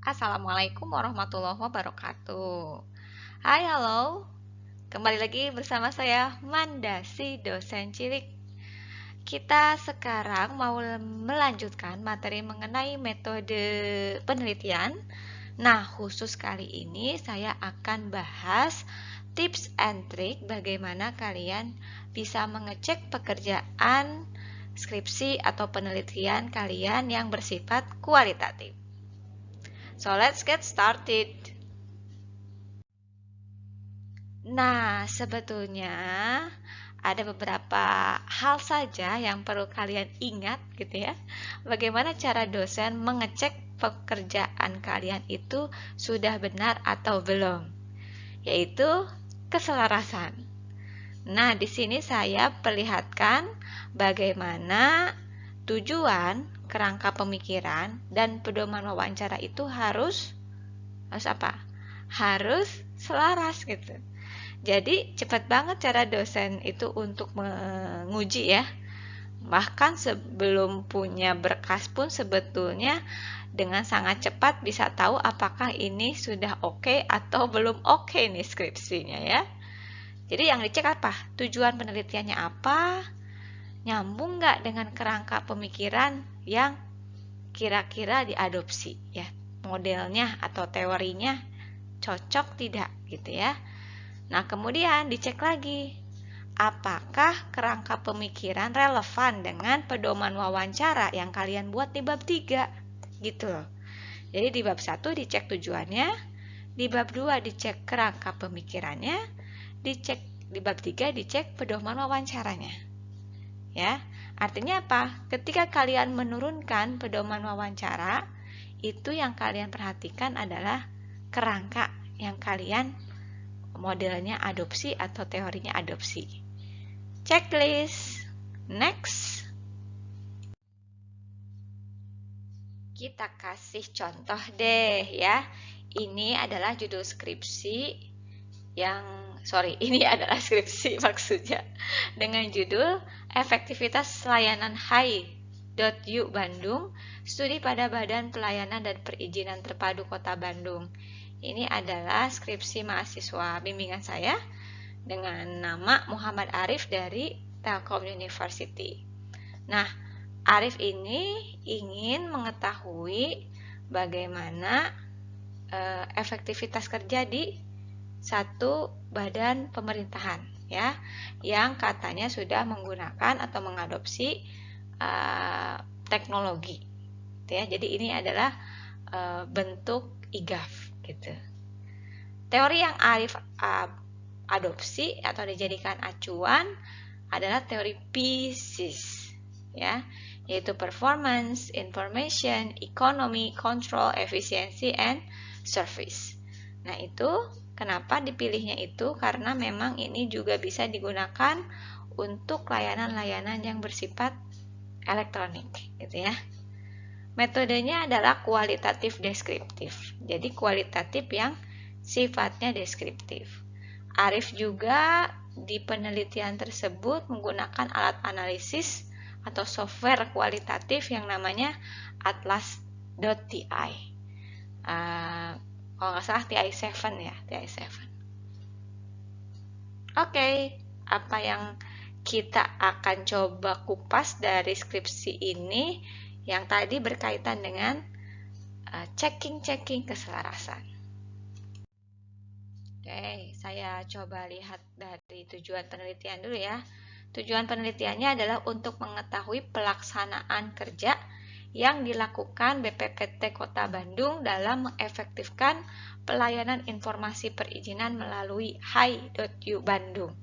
Assalamualaikum warahmatullahi wabarakatuh. Hai, halo. Kembali lagi bersama saya Manda, si dosen cilik. Kita sekarang mau melanjutkan materi mengenai metode penelitian. Nah, khusus kali ini saya akan bahas tips and trick bagaimana kalian bisa mengecek pekerjaan skripsi atau penelitian kalian yang bersifat kualitatif. So, let's get started. Nah, sebetulnya ada beberapa hal saja yang perlu kalian ingat gitu ya. Bagaimana cara dosen mengecek pekerjaan kalian itu sudah benar atau belum, yaitu keselarasan. Nah, di sini saya perlihatkan bagaimana tujuan, kerangka pemikiran, dan pedoman wawancara itu harus apa? Harus selaras gitu. Jadi cepat banget cara dosen itu untuk menguji ya. Bahkan sebelum punya berkas pun sebetulnya dengan sangat cepat bisa tahu apakah ini sudah oke atau belum oke nih skripsinya ya. Jadi yang dicek apa? Tujuan penelitiannya apa? Nyambung nggak dengan kerangka pemikiran yang kira-kira diadopsi ya. Modelnya atau teorinya cocok tidak gitu ya. Nah, kemudian dicek lagi, apakah kerangka pemikiran relevan dengan pedoman wawancara yang kalian buat di bab 3? Gitu loh. Jadi di bab 1 dicek tujuannya, di bab 2 dicek kerangka pemikirannya, dicek di bab 3 dicek pedoman wawancaranya. Ya. Artinya apa? Ketika kalian menurunkan pedoman wawancara, itu yang kalian perhatikan adalah kerangka yang kalian modelnya adopsi atau teorinya adopsi. Checklist. Next. Kita kasih contoh deh ya. Ini adalah judul skripsi ini adalah skripsi maksudnya dengan judul Efektivitas Layanan HI.U Bandung, Studi pada Badan Pelayanan dan Perizinan Terpadu Kota Bandung. Ini adalah skripsi mahasiswa bimbingan saya dengan nama Muhammad Arif dari Telkom University. Nah, Arif ini ingin mengetahui bagaimana efektivitas kerja di satu badan pemerintahan ya, yang katanya sudah menggunakan atau mengadopsi teknologi. Ya, jadi ini adalah bentuk IGAF gitu. Teori yang Arif adopsi atau dijadikan acuan adalah teori PISIS ya, yaitu performance, information, economy, control, efficiency, and service. Nah, itu kenapa dipilihnya itu karena memang ini juga bisa digunakan untuk layanan-layanan yang bersifat elektronik gitu ya. Metodenya adalah kualitatif deskriptif. Jadi kualitatif yang sifatnya deskriptif. Arif juga di penelitian tersebut menggunakan alat analisis atau software kualitatif yang namanya atlas.ti. Kalau nggak salah TI7 ya, TI7. Oke, apa yang kita akan coba kupas dari skripsi ini yang tadi berkaitan dengan checking keselarasan. Oke, saya coba lihat dari tujuan penelitian dulu ya. Tujuan penelitiannya adalah untuk mengetahui pelaksanaan kerja yang dilakukan BPPT Kota Bandung dalam mengefektifkan pelayanan informasi perizinan melalui HI.U Bandung.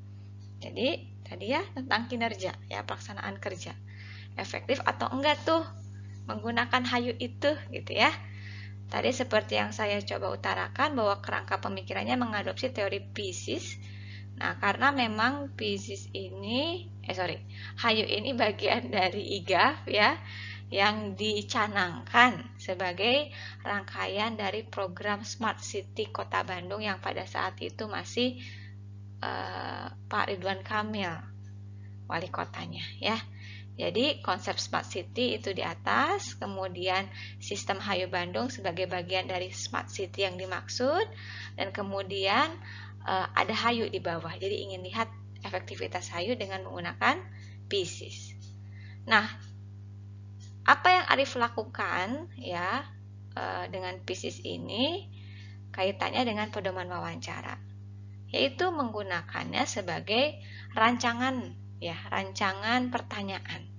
Jadi, tadi ya tentang kinerja ya, pelaksanaan kerja. Efektif atau enggak tuh menggunakan HI itu gitu ya. Tadi seperti yang saya coba utarakan bahwa kerangka pemikirannya mengadopsi teori PISIS. Nah, karena memang PISIS ini, HI ini bagian dari IGAF ya, yang dicanangkan sebagai rangkaian dari program Smart City Kota Bandung yang pada saat itu masih Pak Ridwan Kamil wali kotanya ya. Jadi konsep Smart City itu di atas, kemudian sistem Hayu Bandung sebagai bagian dari Smart City yang dimaksud, dan kemudian ada Hayu di bawah. Jadi ingin lihat efektivitas Hayu dengan menggunakan PISIS. Nah, apa yang Arif lakukan ya dengan PISIS ini kaitannya dengan pedoman wawancara, yaitu menggunakannya sebagai rancangan ya, rancangan pertanyaan.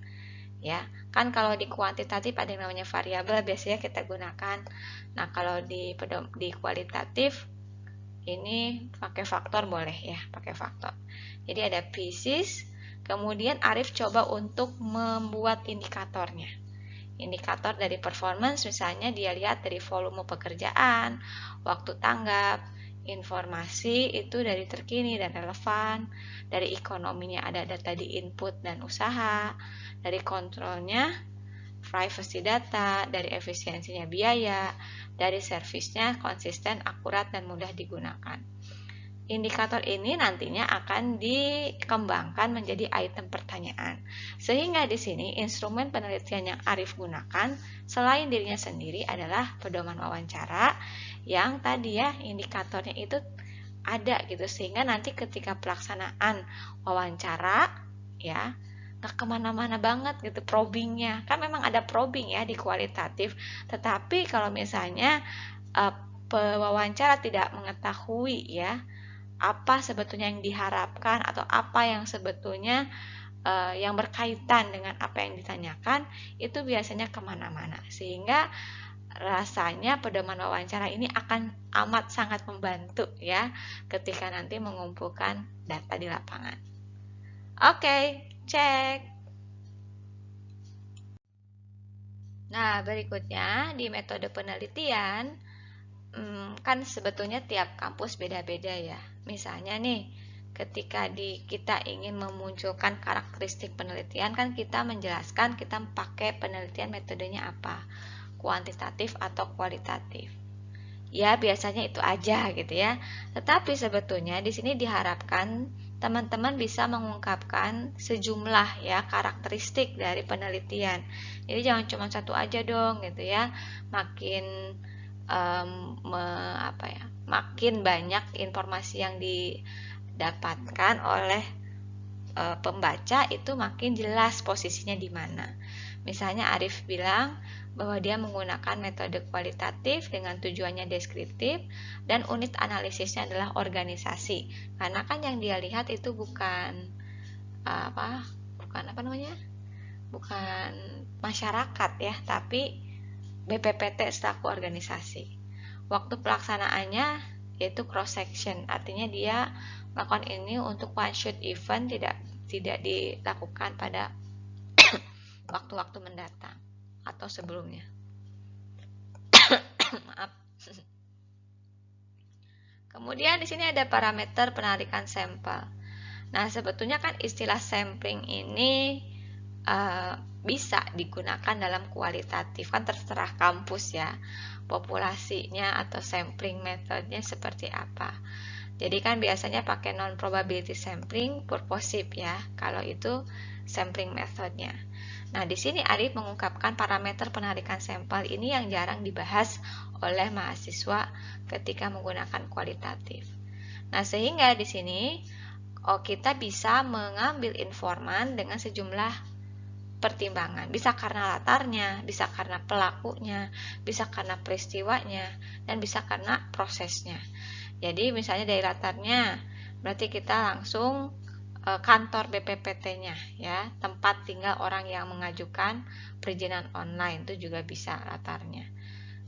Ya, kan kalau di kuantitatif ada yang namanya variabel biasanya kita gunakan. Nah, kalau di kualitatif ini pakai faktor boleh ya, pakai faktor. Jadi ada PISIS, kemudian Arif coba untuk membuat indikatornya. Indikator dari performance misalnya dia lihat dari volume pekerjaan, waktu tanggap, informasi itu dari terkini dan relevan, dari ekonominya ada data di input dan usaha, dari kontrolnya privacy data, dari efisiensinya biaya, dari servisnya konsisten, akurat, dan mudah digunakan. Indikator ini nantinya akan dikembangkan menjadi item pertanyaan. Sehingga di sini instrumen penelitian yang Arif gunakan selain dirinya sendiri adalah pedoman wawancara yang tadi ya indikatornya itu ada gitu, sehingga nanti ketika pelaksanaan wawancara ya nggak kemana-mana banget gitu probingnya. Kan memang ada probing ya di kualitatif, tetapi kalau misalnya pewawancara tidak mengetahui ya apa sebetulnya yang diharapkan atau apa yang sebetulnya yang berkaitan dengan apa yang ditanyakan, itu biasanya kemana-mana, sehingga rasanya pedoman wawancara ini akan amat sangat membantu ya ketika nanti mengumpulkan data di lapangan. Oke, cek. Nah, berikutnya di metode penelitian kan sebetulnya tiap kampus beda-beda ya. Misalnya nih, ketika kita ingin memunculkan karakteristik penelitian, kan kita menjelaskan kita pakai penelitian metodenya apa, kuantitatif atau kualitatif. Ya, biasanya itu aja gitu ya. Tetapi sebetulnya di sini diharapkan teman-teman bisa mengungkapkan sejumlah ya karakteristik dari penelitian. Jadi jangan cuma satu aja dong gitu ya. Makin makin banyak informasi yang didapatkan oleh pembaca itu makin jelas posisinya di mana. Misalnya Arif bilang bahwa dia menggunakan metode kualitatif dengan tujuannya deskriptif dan unit analisisnya adalah organisasi. Karena kan yang dia lihat itu bukan bukan masyarakat ya, tapi BPPT selaku organisasi. Waktu pelaksanaannya yaitu cross section, artinya dia melakukan ini untuk one shot event, tidak dilakukan pada waktu-waktu mendatang atau sebelumnya. Maaf. Kemudian di sini ada parameter penarikan sampel. Nah, sebetulnya kan istilah sampling ini bisa digunakan dalam kualitatif, kan terserah kampus ya populasinya atau sampling metodenya seperti apa. Jadi kan biasanya pakai non probability sampling purposive ya kalau itu sampling metodenya. Nah, di sini Arif mengungkapkan parameter penarikan sampel ini yang jarang dibahas oleh mahasiswa ketika menggunakan kualitatif. Nah, sehingga di sini kita bisa mengambil informan dengan sejumlah pertimbangan, bisa karena latarnya, bisa karena pelakunya, bisa karena peristiwanya, dan bisa karena prosesnya. Jadi misalnya dari latarnya, berarti kita langsung kantor BPPT-nya ya, tempat tinggal orang yang mengajukan perizinan online, itu juga bisa latarnya.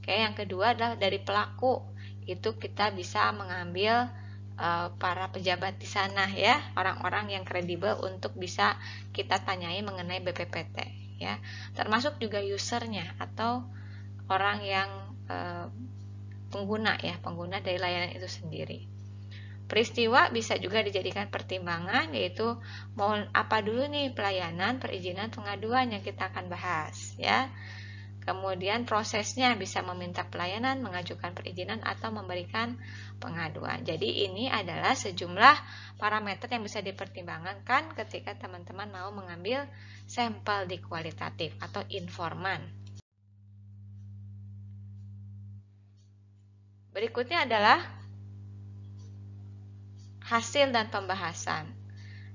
Oke, yang kedua adalah dari pelaku, itu kita bisa mengambil para pejabat di sana ya, orang-orang yang kredibel untuk bisa kita tanyai mengenai BPPT ya, termasuk juga usernya atau orang yang pengguna dari layanan itu sendiri. Peristiwa bisa juga dijadikan pertimbangan, yaitu mau apa dulu nih pelayanan, perizinan, pengaduan yang kita akan bahas ya. Kemudian prosesnya bisa meminta pelayanan, mengajukan perizinan, atau memberikan pengaduan. Jadi ini adalah sejumlah parameter yang bisa dipertimbangkan ketika teman-teman mau mengambil sampel di kualitatif atau informan. Berikutnya adalah hasil dan pembahasan.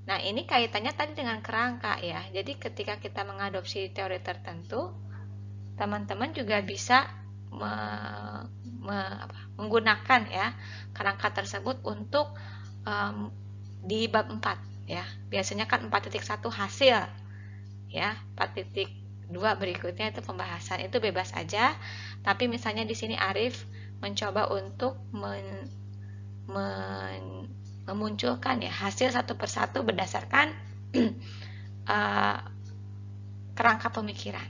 Nah, ini kaitannya tadi dengan kerangka ya. Jadi ketika kita mengadopsi teori tertentu, teman-teman juga bisa menggunakan ya kerangka tersebut untuk di bab 4 ya. Biasanya kan 4.1 hasil ya, 4.2 berikutnya itu pembahasan. Itu bebas aja. Tapi misalnya di sini Arif mencoba untuk memunculkan ya hasil satu persatu berdasarkan kerangka pemikiran,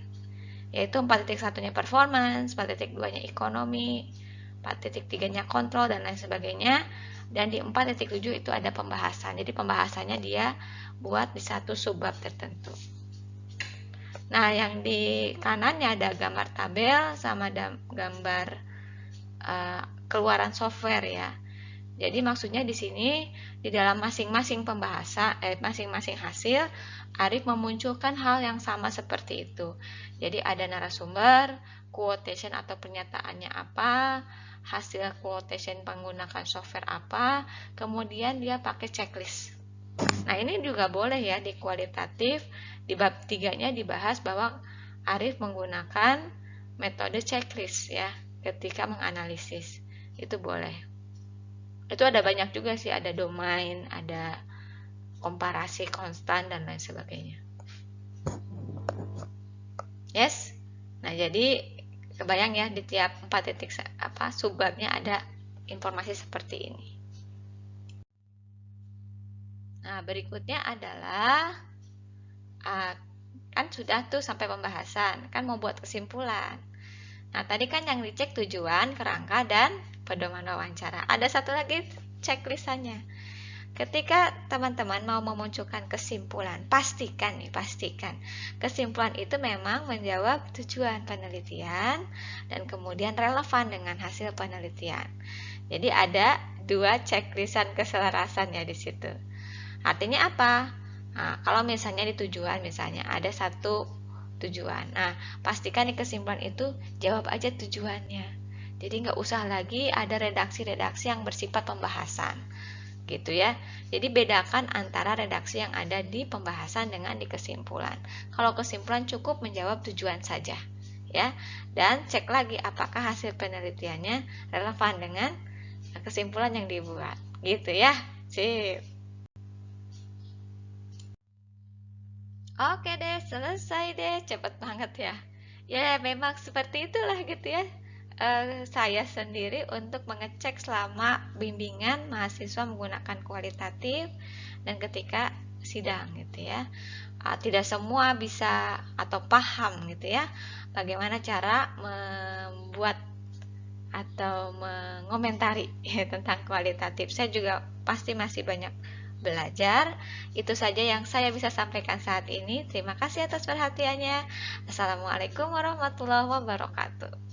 yaitu 4.1-nya performance, 4.2-nya ekonomi, 4.3-nya kontrol, dan lain sebagainya. Dan di 4.7 itu ada pembahasan. Jadi pembahasannya dia buat di satu subbab tertentu. Nah, yang di kanannya ada gambar tabel sama gambar keluaran software ya. Jadi maksudnya di sini di dalam masing-masing pembahasan, masing-masing hasil, Arif memunculkan hal yang sama seperti itu. Jadi ada narasumber, quotation atau pernyataannya apa, hasil quotation menggunakan software apa, kemudian dia pakai checklist. Nah, ini juga boleh ya di kualitatif, di bab 3-nya dibahas bahwa Arif menggunakan metode checklist ya ketika menganalisis. Itu boleh. Itu ada banyak juga sih, ada domain, ada komparasi konstan, dan lain sebagainya. Yes? Nah, jadi kebayang ya di tiap 4 titik subbabnya ada informasi seperti ini. Nah, berikutnya adalah kan sudah tuh sampai pembahasan, kan mau buat kesimpulan. Nah, tadi kan yang dicek tujuan, kerangka, dan pedoman wawancara. Ada satu lagi checklistannya. Ketika teman-teman mau memunculkan kesimpulan, pastikan kesimpulan itu memang menjawab tujuan penelitian dan kemudian relevan dengan hasil penelitian. Jadi ada 2 checklistan keselarasan ya di situ. Artinya apa? Nah, kalau misalnya di tujuan misalnya ada satu tujuan. Nah, pastikan di kesimpulan itu jawab aja tujuannya. Jadi nggak usah lagi ada redaksi-redaksi yang bersifat pembahasan, gitu ya. Jadi bedakan antara redaksi yang ada di pembahasan dengan di kesimpulan. Kalau kesimpulan cukup menjawab tujuan saja, ya. Dan cek lagi apakah hasil penelitiannya relevan dengan kesimpulan yang dibuat, gitu ya. Sip. Oke deh, selesai deh, cepet banget ya. Ya, memang seperti itulah gitu ya. Saya sendiri untuk mengecek selama bimbingan mahasiswa menggunakan kualitatif dan ketika sidang gitu ya. Tidak semua bisa atau paham gitu ya bagaimana cara membuat atau mengomentari ya, tentang kualitatif. Saya juga pasti masih banyak belajar. Itu saja yang saya bisa sampaikan saat ini. Terima kasih atas perhatiannya. Assalamualaikum warahmatullahi wabarakatuh.